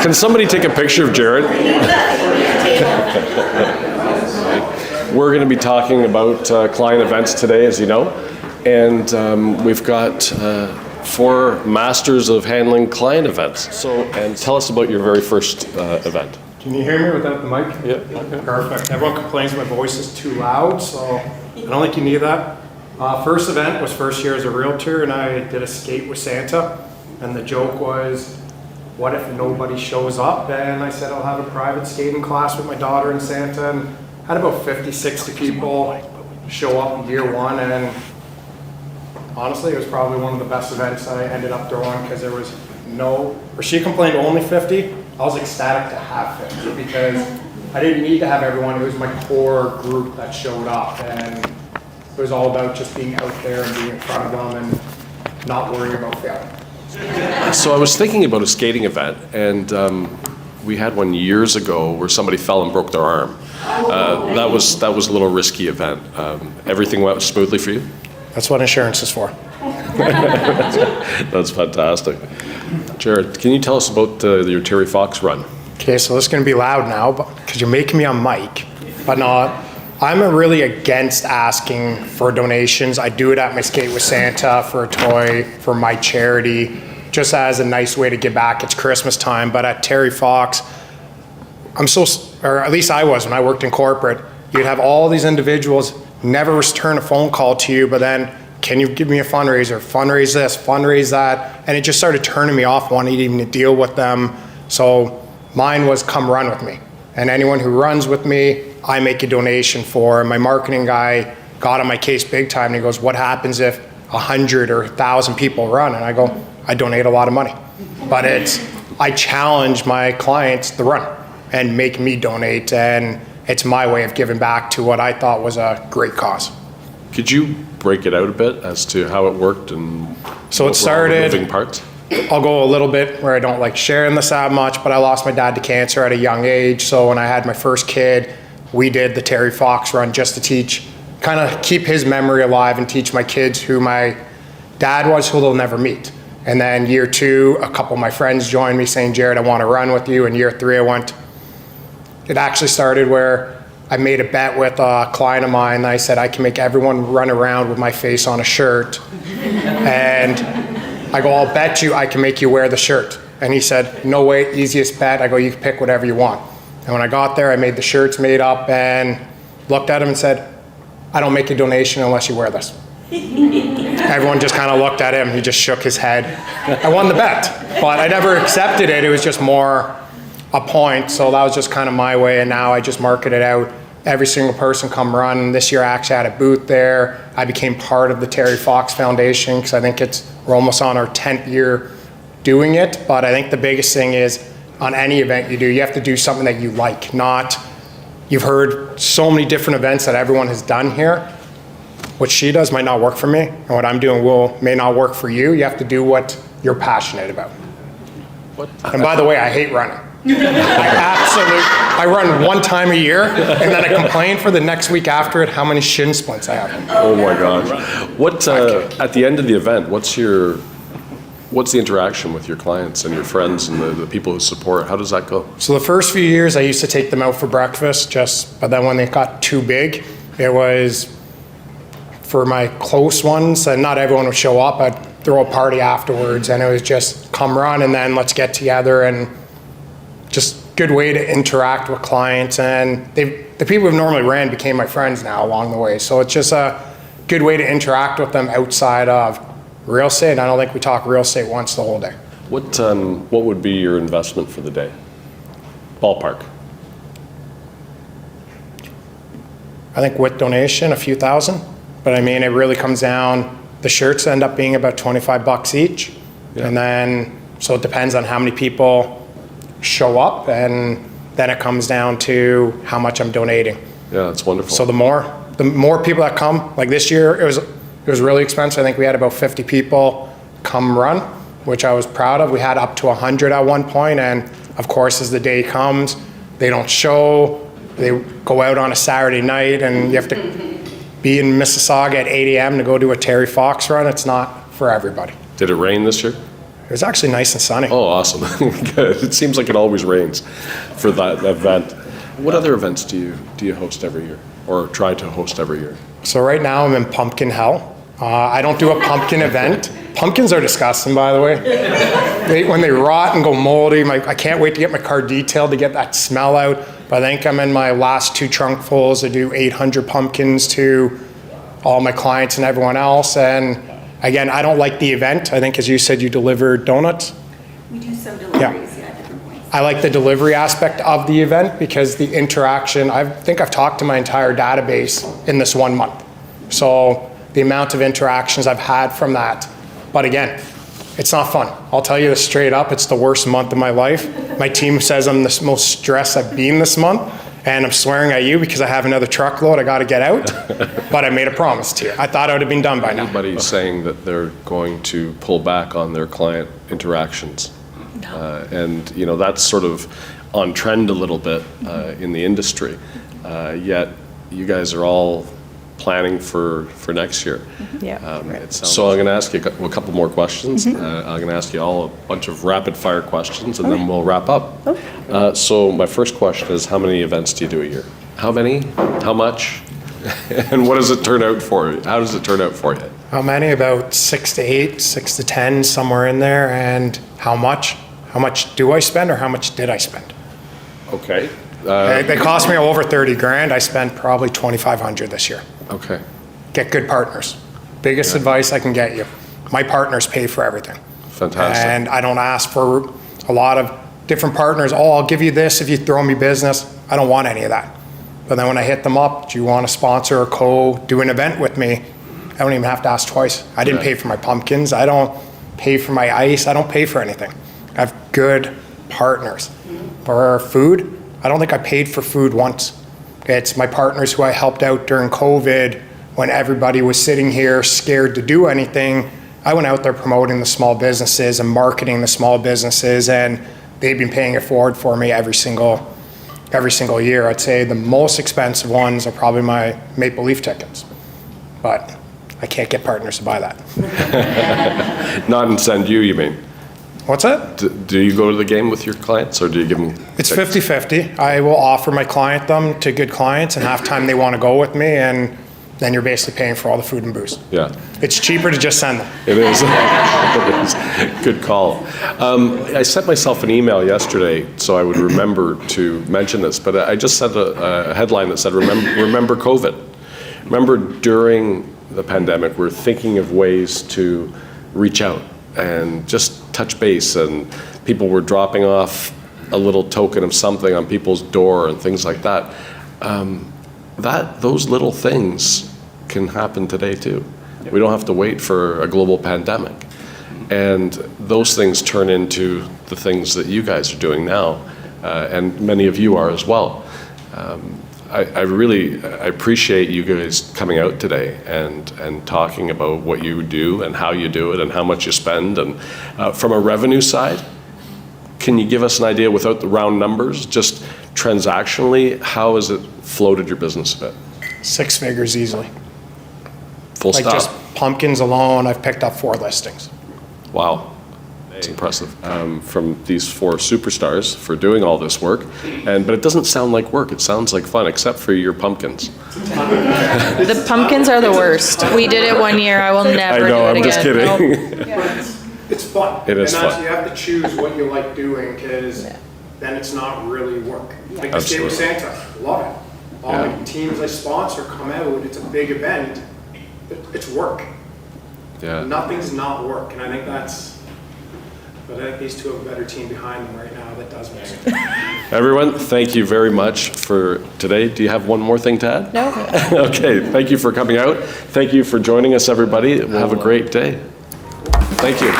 Can somebody take a picture of Jared? We're going to be talking about client events today, as you know, and we've got 4 masters of handling client events. So, and tell us about your very first event. Can you hear me without the mic? Yeah. Okay. Perfect. Everyone complains my voice is too loud, so I don't think you need that. First event was first year as a realtor, and I did a skate with Santa, and the joke was, what if nobody shows up? And I said I'll have a private skating class with my daughter and Santa, and had about 50, 60 people show up in year 1, and honestly, it was probably one of the best events I ended up throwing because there was she complained only 50. I was ecstatic to have 50 because I didn't need to have everyone. It was my core group that showed up, and it was all about just being out there and being in front of them and not worrying about failing. So I was thinking about a skating event, and we had one years ago where somebody fell and broke their arm. That was a little risky event. Everything went smoothly for you? That's what insurance is for. That's fantastic. Jared, can you tell us about your Terry Fox run? Okay, so this is going to be loud now because you're making me on mic. But no, I'm really against asking for donations. I do it at my Skate with Santa for a toy, for my charity, just as a nice way to give back. It's Christmas time, but at Terry Fox, or at least I was when I worked in corporate, you'd have all these individuals never return a phone call to you, but then, can you give me a fundraiser, fundraise this, fundraise that, and it just started turning me off wanting to even deal with them. So mine was come run with me, and anyone who runs with me, I make a donation for. My marketing guy got on my case big time, and he goes, what happens if 100 or 1,000 people run? And I go, I donate a lot of money. But I challenge my clients to run and make me donate, and it's my way of giving back to what I thought was a great cause. Could you break it out a bit as to how it worked and so it started, moving parts? I'll go a little bit where I don't like sharing this that much, but I lost my dad to cancer at a young age. So when I had my first kid, we did the Terry Fox run just to teach, kind of keep his memory alive and teach my kids who my dad was, who they'll never meet. And then year 2, a couple of my friends joined me saying, Jared, I want to run with you. And year 3, it actually started where I made a bet with a client of mine. I said, I can make everyone run around with my face on a shirt. And I go, I'll bet you I can make you wear the shirt. And he said, no way, easiest bet. I go, you can pick whatever you want. And when I got there, I made the shirts made up and looked at him and said, I don't make a donation unless you wear this. Everyone just kind of looked at him. He just shook his head. I won the bet, but I never accepted it. It was just more a point. So that was just kind of my way. And now I just market it out. Every single person come run. This year I actually had a booth there. I became part of the Terry Fox Foundation because I think we're almost on our 10th year doing it. But I think the biggest thing is on any event you do, you have to do something that you like, you've heard so many different events that everyone has done here. What she does might not work for me, and what I'm doing may not work for you. You have to do what you're passionate about. And by the way, I hate running. I run one time a year, and then I complain for the next week after it how many shin splints I have. Oh my gosh. At the end of the event, what's the interaction with your clients and your friends and the people who support? How does that go? So the first few years I used to take them out for breakfast, but then when they got too big, it was for my close ones, and not everyone would show up. I'd throw a party afterwards, and it was just come run and then let's get together, and just good way to interact with clients. And the people who normally ran became my friends now along the way. So it's just a good way to interact with them outside of real estate. I don't think we talk real estate once the whole day. What would be your investment for the day? Ballpark. I think with donation, a few thousand. But I mean, it really comes down, the shirts end up being about $25 each. Yeah. And then, so it depends on how many people show up, and then it comes down to how much I'm donating. Yeah, that's wonderful. So the more people that come, like this year, it was really expensive. I think we had about 50 people come run, which I was proud of. We had up to 100 at one point, and of course, as the day comes, they don't show. They go out on a Saturday night, and you have to be in Mississauga at 8 a.m. to go do a Terry Fox run. It's not for everybody. Did it rain this year? It was actually nice and sunny. Oh, awesome. Good. It seems like it always rains for that event. What other events do you host every year or try to host every year? So right now I'm in pumpkin hell. I don't do a pumpkin event. Pumpkins are disgusting, by the way. When they rot and go moldy, I can't wait to get my car detailed to get that smell out. But I think I'm in my last 2 trunkfuls. I do 800 pumpkins to all my clients and everyone else. And again, I don't like the event. I think, as you said, you deliver donuts. We do some deliveries, yeah, different points. I like the delivery aspect of the event because the interaction, I think I've talked to my entire database in this 1 month. So the amount of interactions I've had from that. But again, it's not fun. I'll tell you this straight up, it's the worst month of my life. My team says I'm the most stressed I've been this month, and I'm swearing at you because I have another truckload I got to get out, but I made a promise to you. I thought it would have been done by now. Anybody's saying that they're going to pull back on their client interactions. And that's sort of on trend a little bit in the industry. Yet you guys are all planning for next year. Yeah. So I'm going to ask you a couple more questions. I'm going to ask you all a bunch of rapid fire questions, and then we'll wrap up. So my first question is, how many events do you do a year? How many? How much? And what does it turn out for you? How does it turn out for you? How many? About 6 to 8, 6 to 10, somewhere in there. And how much? How much do I spend, or how much did I spend? Okay. They cost me over 30 grand. I spent probably 2,500 this year. Okay. Get good partners. Biggest advice I can get you. My partners pay for everything. Fantastic. And I don't ask for a lot of different partners. Oh, I'll give you this if you throw me business. I don't want any of that. But then when I hit them up, do you want to sponsor or do an event with me? I don't even have to ask twice. I didn't pay for my pumpkins. I don't pay for my ice. I don't pay for anything. I have good partners. For food, I don't think I paid for food once. It's my partners who I helped out during COVID when everybody was sitting here scared to do anything. I went out there promoting the small businesses and marketing the small businesses, and they've been paying it forward for me every single year. I'd say the most expensive ones are probably my Maple Leaf tickets, but I can't get partners to buy that. Not and send you mean? What's that? Do you go to the game with your clients, or do you give them? It's 50-50. I will offer my client them to good clients, and half time they want to go with me, and then you're basically paying for all the food and booze. Yeah. It's cheaper to just send them. It is. It is. Good call. I sent myself an email yesterday so I would remember to mention this, but I just sent a headline that said, remember COVID. Remember during the pandemic, we're thinking of ways to reach out and just touch base, and people were dropping off a little token of something on people's door and things like that. Those little things can happen today too. We don't have to wait for a global pandemic. And those things turn into the things that you guys are doing now, and many of you are as well. I really appreciate you guys coming out today and talking about what you do and how you do it and how much you spend. And from a revenue side, can you give us an idea without the round numbers, just transactionally, how has it floated your business a bit? 6 figures easily. Full Like stop. just pumpkins alone, I've picked up 4 listings. Wow. It's impressive from these 4 superstars for doing all this work. But it doesn't sound like work. It sounds like fun, except for your pumpkins. The pumpkins are the worst. We did it 1 year. I will never I know, do I'm it just again. kidding. Nope. It's fun. It is and fun. You have to choose what you like doing, because then it's not really work. Like the state with Absolutely. Santa, love it. All Yeah. the teams I sponsor come out, it's a big event. It's work. Yeah. Nothing's not work, and I think but I think these two have a better team behind them right now that does most of it. Everyone, thank you very much for today. Do you have one more thing to add? No. Okay, thank you for coming out. Thank you for joining us, everybody. Have a great day. Thank you.